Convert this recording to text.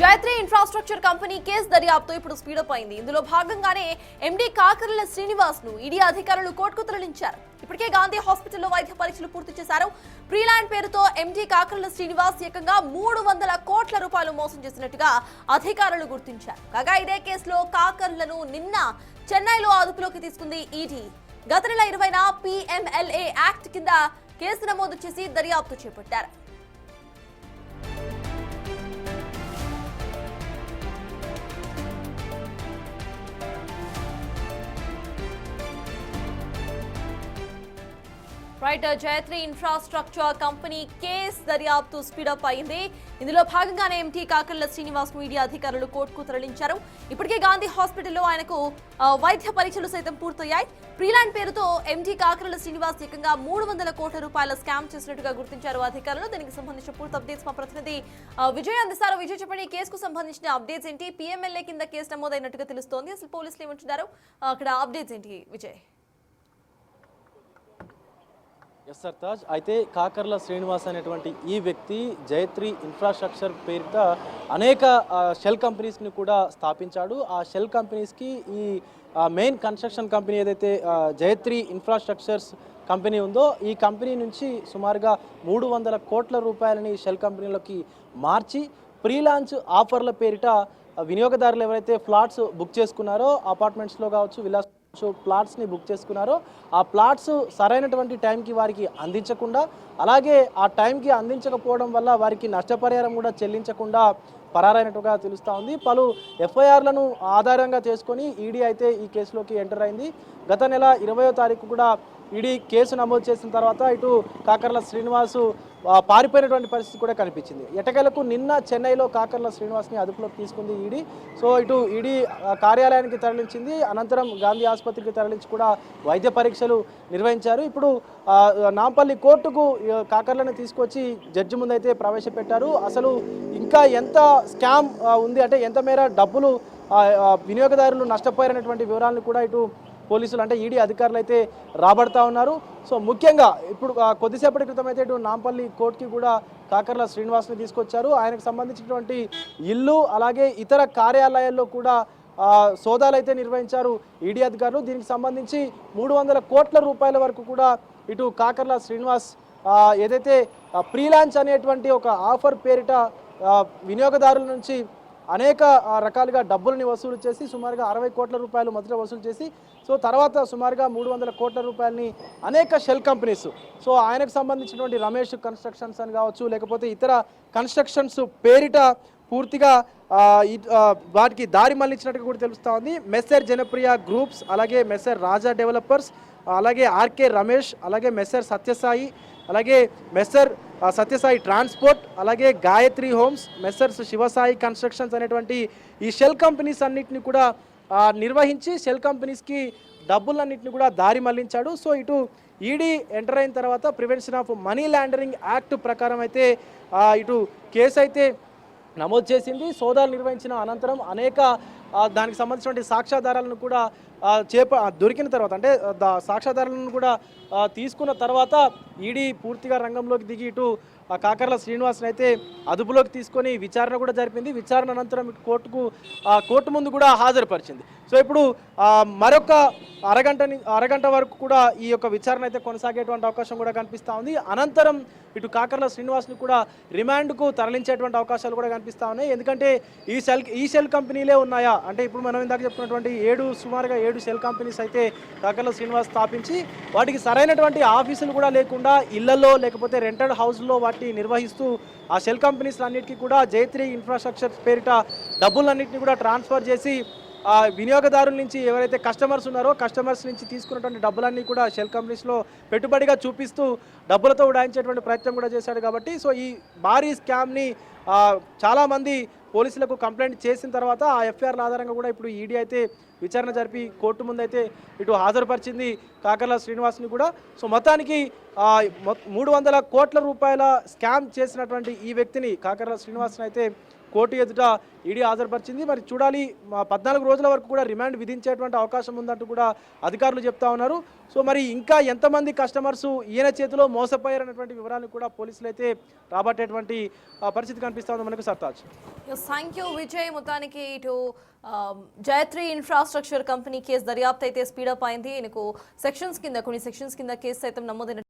జైత్రి infrastructure company case దర్యాప్తు ఇప్పుడు speedup అయింది. ఇందులో భాగంగానే ఎండీ కాకర్ల శ్రీనివాస్ ను ఈడీ అధికారులు కోర్టుకు తరలించారు. ఇప్పటికే గాంధీ హాస్పిటల్లో వైద్య పరీక్షలు పూర్తి చేశారు. ప్రీలాండ్ పేరుతో ఎండీ కాకర్ల శ్రీనివాస్ ఏకంగా 300 కోట్ల రూపాయలు మోసం చేసినట్టుగా అధికారులు గుర్తించారు. కాగా ఇదే కేసులో కాకర్లను నిన్న చెన్నైలో అదుపులోకి తీసుకుంది ఈడీ. గత నెల 20న PMLA యాక్ట్ కింద కేసు నమోదు చేసి దర్యాప్తు చేపట్టారు. జైత్రి ఇన్ఫ్రాస్ట్రక్చర్ కంపెనీ కేసు దర్యాప్తు స్పీడప్ అయింది. ఇందులో భాగంగానే ఎంటీ కాకర్ల శ్రీనివాస్ ను ఈడీ అధికారులు కోర్టుకు తరలించారు. ఇప్పటికే గాంధీ హాస్పిటల్లో ఆయనకు వైద్య పరీక్షలు సైతం పూర్తయ్యాయి. ప్రీలాండ్ పేరుతో ఎంటీ కాకర్ల శ్రీనివాస్ ఏకంగా 300 కోట్ల రూపాయల స్కామ్ చేసినట్టుగా గుర్తించారు అధికారులు. దీనికి సంబంధించిన పూర్తి అప్డేట్స్ మా ప్రతినిధి విజయ్ అందిస్తారు. విజయ్, చెప్పండి, కేసుకు సంబంధించిన అప్డేట్స్ ఏంటి? PMLA కింద కేసు నమోదైనట్టుగా తెలుస్తోంది. అసలు పోలీసులు ఏమంటున్నారు? అక్కడ అప్డేట్స్ ఏంటి విజయ్? ఎస్ సార్ తాజ్, అయితే కాకర్ల శ్రీనివాస్ అనేటువంటి ఈ వ్యక్తి జైత్రి ఇన్ఫ్రాస్ట్రక్చర్ పేరిట అనేక షెల్ కంపెనీస్ని కూడా స్థాపించాడు. ఆ షెల్ కంపెనీస్కి ఈ మెయిన్ కన్స్ట్రక్షన్ కంపెనీ ఏదైతే జైత్రి ఇన్ఫ్రాస్ట్రక్చర్స్ కంపెనీ ఉందో ఈ కంపెనీ నుంచి సుమారుగా 300 కోట్ల రూపాయలని షెల్ కంపెనీలోకి మార్చి ప్రీ లాంచ్ ఆఫర్ల పేరిట వినియోగదారులు ఎవరైతే ఫ్లాట్స్ బుక్ చేసుకున్నారో, అపార్ట్మెంట్స్లో కావచ్చు, విలాస్ ప్లాట్స్ని బుక్ చేసుకున్నారో ఆ ప్లాట్స్ సరైనటువంటి టైంకి వారికి అందించకుండా, అలాగే ఆ టైంకి అందించకపోవడం వల్ల వారికి నష్టపరిహారం కూడా చెల్లించకుండా పరారైనట్టుగా తెలుస్తూ ఉంది. పలు FIRలను ఆధారంగా చేసుకొని ఈడీ అయితే ఈ కేసులోకి ఎంటర్ అయింది. గత నెల 20వ తారీఖు కూడా ఈడీ కేసు నమోదు చేసిన తర్వాత ఇటు కాకర్ల శ్రీనివాసు పారిపోయినటువంటి పరిస్థితి కూడా కనిపించింది. ఎటకేలకు నిన్న చెన్నైలో కాకర్ల శ్రీనివాస్ని అదుపులోకి తీసుకుంది ఈడీ. సో ఇటు ఈడీ కార్యాలయానికి తరలించింది, అనంతరం గాంధీ ఆసుపత్రికి తరలించి కూడా వైద్య పరీక్షలు నిర్వహించారు. ఇప్పుడు నాంపల్లి కోర్టుకు కాకర్లను తీసుకొచ్చి జడ్జి ముందైతే ప్రవేశపెట్టారు. అసలు ఇంకా ఎంత స్కామ్ ఉంది అంటే ఎంత మేర డబ్బులు వినియోగదారులు నష్టపోయారనేటువంటి వివరాలను కూడా ఇటు పోలీసులు అంటే ఈడీ అధికారులు అయితే రాబడతా ఉన్నారు. సో ముఖ్యంగా ఇప్పుడు కొద్దిసేపటి క్రితం అయితే ఇటు నాంపల్లి కోర్టుకి కూడా కాకర్ల శ్రీనివాస్ని తీసుకొచ్చారు. ఆయనకు సంబంధించినటువంటి ఇల్లు అలాగే ఇతర కార్యాలయాల్లో కూడా సోదాలు అయితే నిర్వహించారు ఈడీ అధికారులు. దీనికి సంబంధించి 300 కోట్ల రూపాయల వరకు కూడా ఇటు కాకర్ల శ్రీనివాస్ ఏదైతే ప్రీ లాంచ్ అనేటువంటి ఒక ఆఫర్ పేరిట వినియోగదారుల నుంచి అనేక రకాలుగా డబ్బుల్ని వసూలు చేసి సుమారుగా 60 కోట్ల రూపాయలు మొదట వసూలు చేసి సో తర్వాత సుమారుగా 300 కోట్ల రూపాయలని అనేక షెల్ కంపెనీస్, సో ఆయనకు సంబంధించినటువంటి రమేష్ కన్స్ట్రక్షన్స్ అని కావచ్చు, లేకపోతే ఇతర కన్స్ట్రక్షన్స్ పేరిట పూర్తిగా వాటికి దారి మళ్లించినట్టుగా కూడా తెలుస్తూ ఉంది. మెస్సర్ జనప్రియ గ్రూప్స్, అలాగే మెస్సర్ రాజా డెవలపర్స్, అలాగే ఆర్కే రమేష్, అలాగే మెస్సర్ సత్యసాయి, అలాగే మెస్సర్ సత్యసాయి ట్రాన్స్పోర్ట్, అలాగే Gayatri homes, Messrs Shivasai constructions అనేటువంటి ఈ షెల్ కంపెనీస్ అన్నింటినీ కూడా నిర్వహించి షెల్ కంపెనీస్కి డబ్బులన్నింటినీ కూడా దారి మళ్లించాడు. సో ఇటు ఈడీ ఎంటర్ అయిన తర్వాత prevention of money laundering act ప్రకారం అయితే ఇటు కేసు అయితే నమోదు చేసింది. సోదాలు నిర్వహించిన అనంతరం అనేక దానికి సంబంధించినటువంటి సాక్ష్యాధారాలను కూడా దొరికిన తర్వాత అంటే సాక్ష్యాధారాలను కూడా తీసుకున్న తర్వాత ఈడీ పూర్తిగా రంగంలోకి దిగి ఇటు కాకర్ల శ్రీనివాస్ని అయితే అదుపులోకి తీసుకొని విచారణ కూడా జరిపింది. విచారణ అనంతరం కోర్టు ముందు కూడా హాజరుపరిచింది. సో ఇప్పుడు మరొక అరగంట వరకు కూడా ఈ యొక్క విచారణ అయితే కొనసాగేటువంటి అవకాశం కూడా కనిపిస్తూ ఉంది. అనంతరం ఇటు కాకర్ల శ్రీనివాస్ని కూడా రిమాండ్కు తరలించేటువంటి అవకాశాలు కూడా కనిపిస్తూ ఉన్నాయి. ఎందుకంటే ఈ షెల్ కంపెనీలే ఉన్నాయా అంటే ఇప్పుడు మనం ఇందాక చెప్పుకున్నటువంటి సుమారుగా 7 షెల్ కంపెనీస్ అయితే కాకర్ల శ్రీనివాస్ స్థాపించి వాటికి సరైనటువంటి ఆఫీసులు కూడా లేకుండా ఇళ్లలో లేకపోతే రెంటెడ్ హౌస్లో వాటిని నిర్వహిస్తూ ఆ షెల్ కంపెనీస్ అన్నిటికీ కూడా జైత్రి ఇన్ఫ్రాస్ట్రక్చర్ పేరిట డబ్బులన్నింటినీ కూడా ట్రాన్స్ఫర్ చేసి వినియోగదారుల నుంచి ఎవరైతే కస్టమర్స్ ఉన్నారో కస్టమర్స్ నుంచి తీసుకున్నటువంటి డబ్బులన్నీ కూడా షెల్ కంపెనీస్లో పెట్టుబడిగా చూపిస్తూ డబ్బులతో ఉడాయించేటువంటి ప్రయత్నం కూడా చేశాడు. కాబట్టి సో ఈ భారీ స్కామ్ని చాలామంది పోలీసులకు కంప్లైంట్ చేసిన తర్వాత ఆ FIRల ఆధారంగా కూడా ఇప్పుడు ఈడీ అయితే విచారణ జరిపి కోర్టు ముందైతే ఇటు హాజరుపరిచింది కాకర్ల శ్రీనివాస్ని కూడా. సో మొత్తానికి 300 కోట్ల రూపాయల స్కామ్ చేసినటువంటి ఈ వ్యక్తిని కాకర్ల శ్రీనివాస్ని అయితే కోర్టు ఎదుట ఈడీ హాజరుపరిచింది. మరి చూడాలి 14 రోజుల వరకు కూడా రిమాండ్ విధించేటువంటి అవకాశం ఉందంటూ కూడా అధికారులు చెప్తా ఉన్నారు. సో మరి ఇంకా ఎంతమంది కస్టమర్స్ ఈయన చేతిలో మోసపోయారనేటువంటి వివరాలను కూడా పోలీసులు అయితే రాబట్టేటువంటి పరిస్థితి కనిపిస్తా ఉంది మనకు సర్తాజ్. Thank you Vijay. మొత్తానికి ఇటు జయత్రి ఇన్ఫ్రాస్ట్రక్చర్ కంపెనీ కేసు దర్యాప్తు అయితే స్పీడప్ అయింది. ఈయనకు కొన్ని సెక్షన్స్ కింద కేసు సైతం నమోదైన